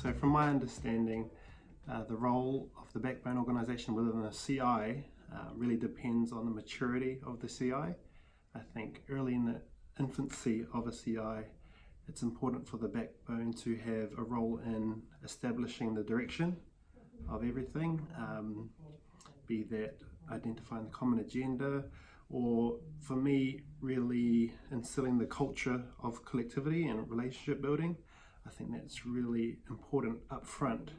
So from my understanding, the role of the backbone organisation within the CI really depends on the maturity of the CI. I think early in the infancy of a CI, it's important for the backbone to have a role in establishing the direction of everything, be that identifying the common agenda, or for me, really instilling the culture of collectivity and relationship building. I think that's really important up front.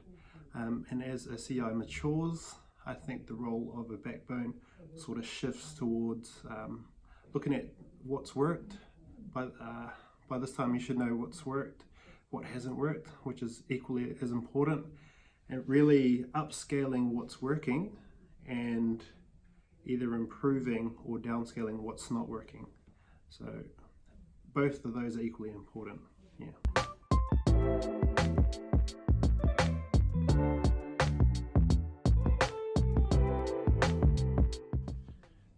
And as a CI matures, I think the role of a backbone sort of shifts towards looking at what's worked. By this time you should know what's worked, what hasn't worked, which is equally as important, and really upscaling what's working and either improving or downscaling what's not working. So both of those are equally important. Yeah.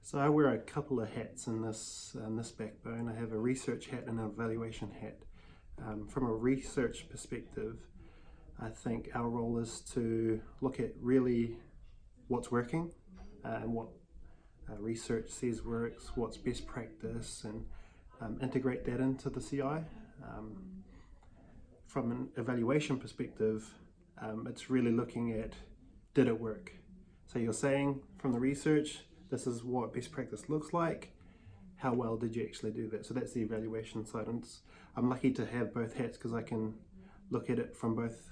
So I wear a couple of hats in this backbone. I have a research hat and an evaluation hat. From a research perspective, I think our role is to look at really what's working and what research says works, what's best practice, and integrate that into the CI. From an evaluation perspective, it's really looking at, did it work? So you're saying from the research, this is what best practice looks like. How well did you actually do that? So that's the evaluation side. And I'm lucky to have both hats because I can look at it from both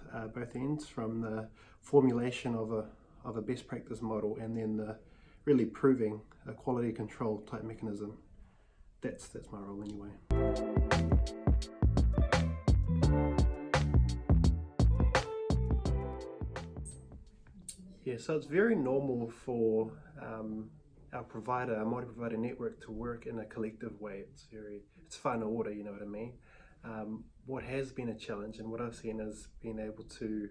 ends, from the formulation of a best practice model and then the really proving a quality control type mechanism. That's my role anyway. Yeah, so it's very normal for our provider, our multi-provider network, to work in a collective way. It's Whanau order, you know what I mean? What has been a challenge and what I've seen is being able to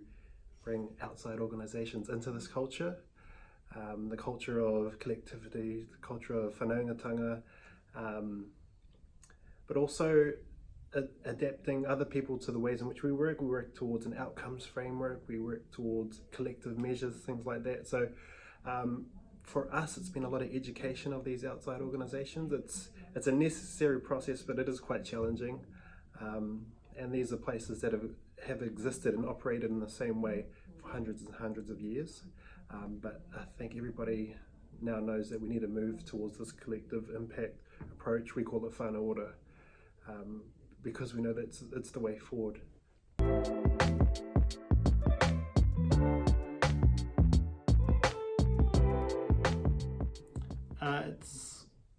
bring outside organisations into this culture, the culture of collectivity, the culture of whanaungatanga, but also adapting other people to the ways in which we work. We work towards an outcomes framework, we work towards collective measures, things like that. So for us, it's been a lot of education of these outside organisations. It's a necessary process, but it is quite challenging. And these are places that have existed and operated in the same way for hundreds and hundreds of years. But I think everybody now knows that we need to move towards this collective impact approach. We call it Whanau order, because we know that it's the way forward.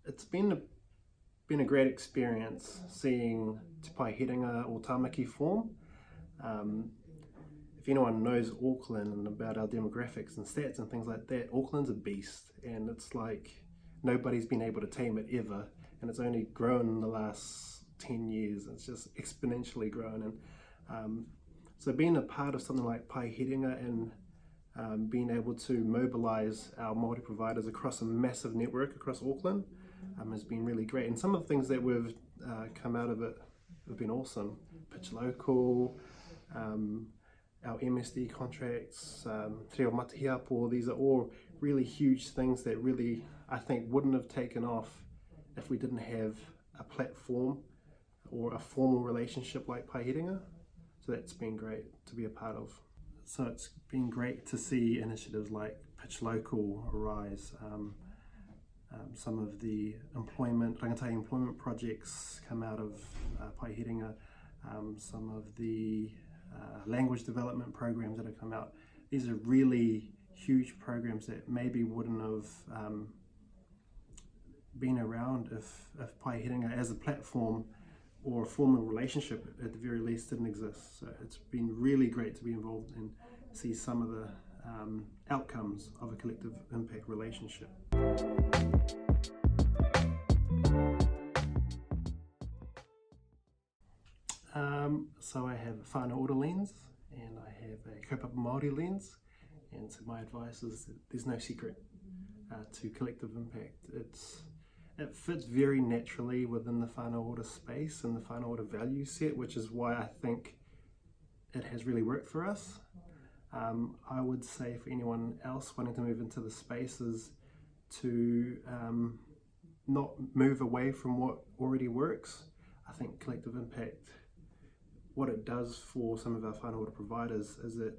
It's been a great experience seeing Te Paeherenga or Tamaki form. If anyone knows Auckland and about our demographics and stats and things like that, Auckland's a beast, and it's like nobody's been able to tame it ever, and it's only grown in the last 10 years. It's just exponentially grown. And so being a part of something like Paeherenga and being able to mobilize our multi-providers across a massive network across Auckland has been really great. And some of the things that we've come out of it have been awesome. Pitch local, our MSD contracts, Te Reo Matahiapo, these are all really huge things that really, I think, wouldn't have taken off if we didn't have a platform or a formal relationship like Paeherenga. So that's been great to be a part of. So it's been great to see initiatives like Pitch Local arise. Some of the rangatahi employment projects come out of Paeherenga. Some of the language development programs that have come out. These are really huge programs that maybe wouldn't have been around if Paeherenga as a platform or a formal relationship at the very least didn't exist. So it's been really great to be involved and see some of the outcomes of a collective impact relationship. So I have a Whanau order lens and I have a kaupapa Māori lens, and so my advice is that there's no secret to collective impact. It fits very naturally within the Whanau order space and the Whanau order value set, which is why I think it has really worked for us. I would say for anyone else wanting to move into the spaces to not move away from what already works. I think collective impact, what it does for some of our whānau providers is it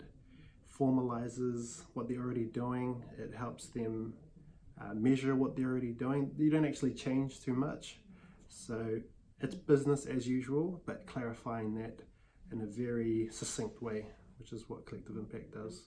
formalizes what they're already doing. It helps them measure what they're already doing. You don't actually change too much. So it's business as usual, but clarifying that in a very succinct way, which is what collective impact does.